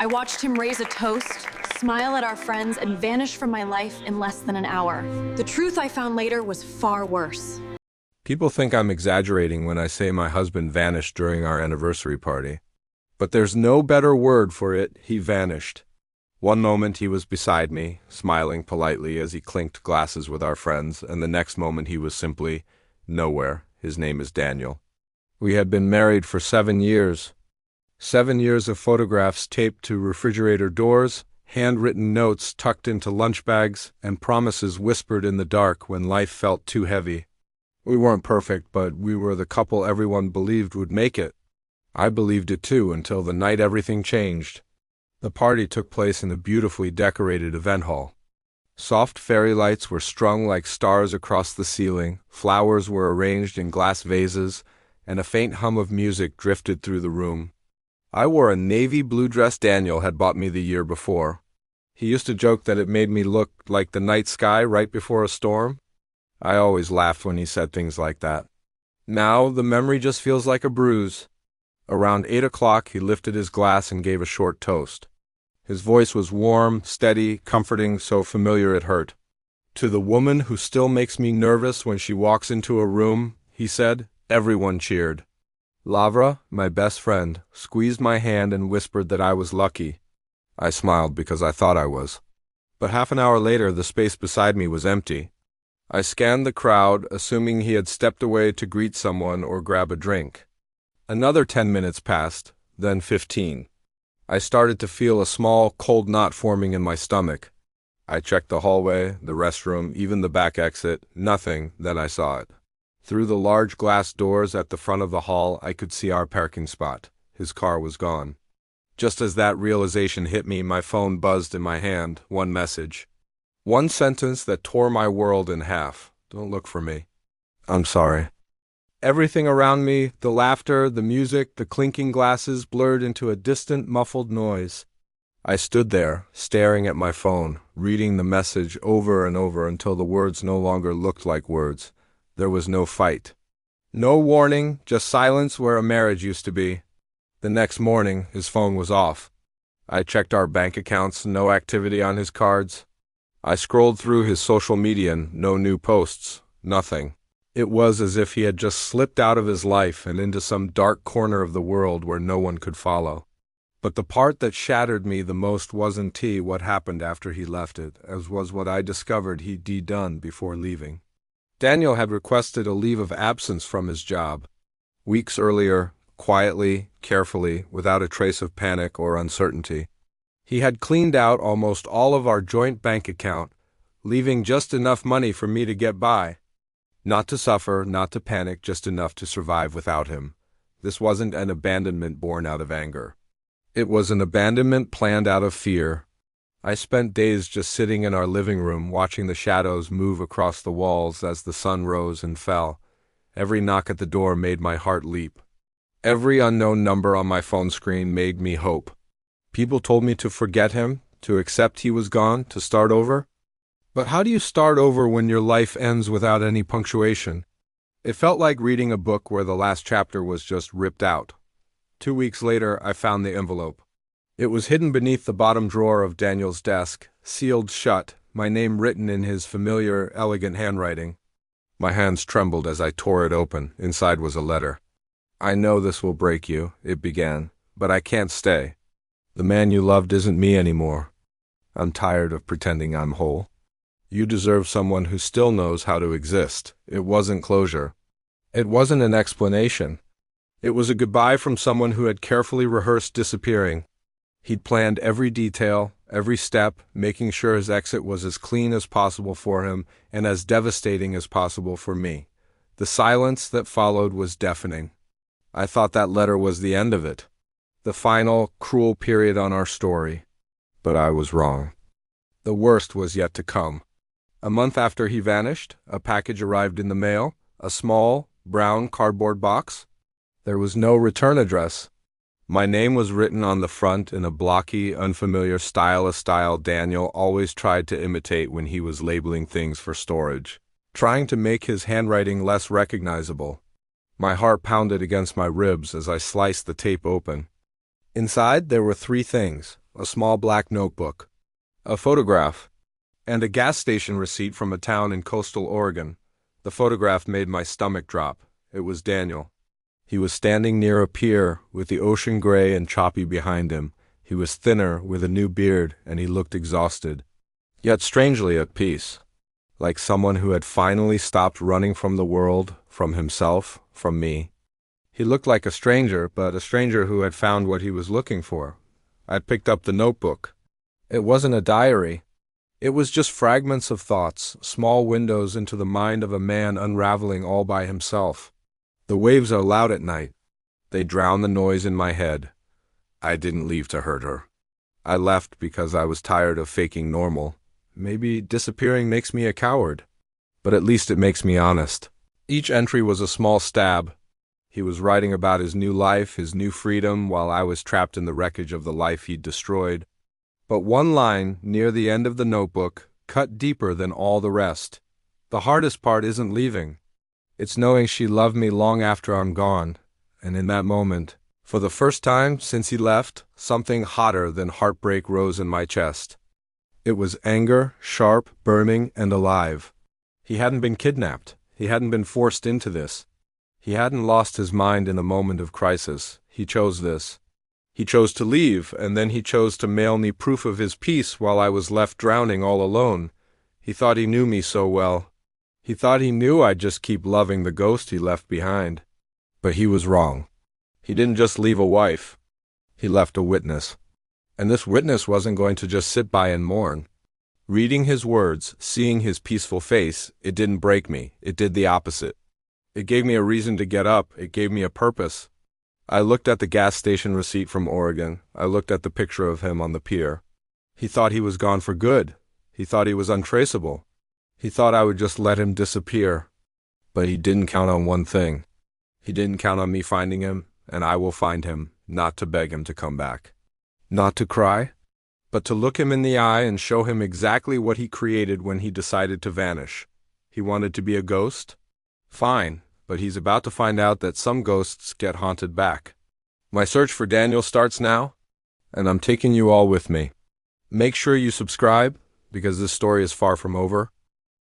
I watched him raise a toast, smile at our friends, and vanish from my life in less than an hour. The truth I found later was far worse. People think I'm exaggerating when I say my husband vanished during our anniversary party. But there's no better word for it. He vanished. One moment he was beside me, smiling politely as he clinked glasses with our friends, and the next moment he was simply nowhere. His name is Daniel. We had been married for 7 years. 7 years of photographs taped to refrigerator doors, handwritten notes tucked into lunch bags, and promises whispered in the dark when life felt too heavy. We weren't perfect, but we were the couple everyone believed would make it. I believed it too until the night everything changed. The party took place in a beautifully decorated event hall. Soft fairy lights were strung like stars across the ceiling, flowers were arranged in glass vases, and a faint hum of music drifted through the room. I wore a navy blue dress Daniel had bought me the year before. He used to joke that it made me look like the night sky right before a storm. I always laughed when he said things like that. Now the memory just feels like a bruise. Around 8 o'clock, he lifted his glass and gave a short toast. His voice was warm, steady, comforting, so familiar it hurt. To the woman who still makes me nervous when she walks into a room, he said. Everyone cheered. Lavra, my best friend, squeezed my hand and whispered that I was lucky. I smiled because I thought I was. But half an hour later, the space beside me was empty. I scanned the crowd, assuming he had stepped away to greet someone or grab a drink. Another 10 minutes passed, then 15. I started to feel a small, cold knot forming in my stomach. I checked the hallway, the restroom, even the back exit. Nothing, then I saw it. Through the large glass doors at the front of the hall, I could see our parking spot. His car was gone. Just as that realization hit me, my phone buzzed in my hand. One message. One sentence that tore my world in half. Don't look for me. I'm sorry. Everything around me, the laughter, the music, the clinking glasses, blurred into a distant, muffled noise. I stood there, staring at my phone, reading the message over and over until the words no longer looked like words. There was no fight. No warning, just silence where a marriage used to be. The next morning, his phone was off. I checked our bank accounts, no activity on his cards. I scrolled through his social media, no new posts, nothing. It was as if he had just slipped out of his life and into some dark corner of the world where no one could follow. But the part that shattered me the most wasn't what happened after he left it, as was what I discovered he'd done before leaving. Daniel had requested a leave of absence from his job. Weeks earlier, quietly, carefully, without a trace of panic or uncertainty. He had cleaned out almost all of our joint bank account, leaving just enough money for me to get by. Not to suffer, not to panic, just enough to survive without him. This wasn't an abandonment born out of anger. It was an abandonment planned out of fear. I spent days just sitting in our living room, watching the shadows move across the walls as the sun rose and fell. Every knock at the door made my heart leap. Every unknown number on my phone screen made me hope. People told me to forget him, to accept he was gone, to start over. But how do you start over when your life ends without any punctuation? It felt like reading a book where the last chapter was just ripped out. 2 weeks later, I found the envelope. It was hidden beneath the bottom drawer of Daniel's desk, sealed shut, my name written in his familiar, elegant handwriting. My hands trembled as I tore it open. Inside was a letter. I know this will break you, it began, but I can't stay. The man you loved isn't me anymore. I'm tired of pretending I'm whole. You deserve someone who still knows how to exist. It wasn't closure. It wasn't an explanation. It was a goodbye from someone who had carefully rehearsed disappearing. He'd planned every detail, every step, making sure his exit was as clean as possible for him and as devastating as possible for me. The silence that followed was deafening. I thought that letter was the end of it, the final, cruel period on our story. But I was wrong. The worst was yet to come. A month after he vanished, a package arrived in the mail, a small, brown cardboard box. There was no return address. My name was written on the front in a blocky, unfamiliar style, a style Daniel always tried to imitate when he was labeling things for storage, trying to make his handwriting less recognizable. My heart pounded against my ribs as I sliced the tape open. Inside, there were 3 things: a small black notebook, a photograph, and a gas station receipt from a town in coastal Oregon. The photograph made my stomach drop. It was Daniel. He was standing near a pier with the ocean gray and choppy behind him. He was thinner, with a new beard, and he looked exhausted, yet strangely at peace, like someone who had finally stopped running from the world, from himself, from me. He looked like a stranger, but a stranger who had found what he was looking for. I picked up the notebook. It wasn't a diary. It was just fragments of thoughts, small windows into the mind of a man unraveling all by himself. The waves are loud at night. They drown the noise in my head. I didn't leave to hurt her. I left because I was tired of faking normal. Maybe disappearing makes me a coward, but at least it makes me honest. Each entry was a small stab. He was writing about his new life, his new freedom, while I was trapped in the wreckage of the life he'd destroyed. But one line, near the end of the notebook, cut deeper than all the rest. The hardest part isn't leaving. It's knowing she loved me long after I'm gone. And in that moment, for the first time since he left, something hotter than heartbreak rose in my chest. It was anger, sharp, burning, and alive. He hadn't been kidnapped. He hadn't been forced into this. He hadn't lost his mind in a moment of crisis. He chose this. He chose to leave, and then he chose to mail me proof of his peace while I was left drowning all alone. He thought he knew me so well. He thought he knew I'd just keep loving the ghost he left behind. But he was wrong. He didn't just leave a wife. He left a witness. And this witness wasn't going to just sit by and mourn. Reading his words, seeing his peaceful face, it didn't break me. It did the opposite. It gave me a reason to get up. It gave me a purpose. I looked at the gas station receipt from Oregon. I looked at the picture of him on the pier. He thought he was gone for good. He thought he was untraceable. He thought I would just let him disappear. But he didn't count on one thing. He didn't count on me finding him, and I will find him, not to beg him to come back. Not to cry, but to look him in the eye and show him exactly what he created when he decided to vanish. He wanted to be a ghost? Fine, but he's about to find out that some ghosts get haunted back. My search for Daniel starts now, and I'm taking you all with me. Make sure you subscribe, because this story is far from over.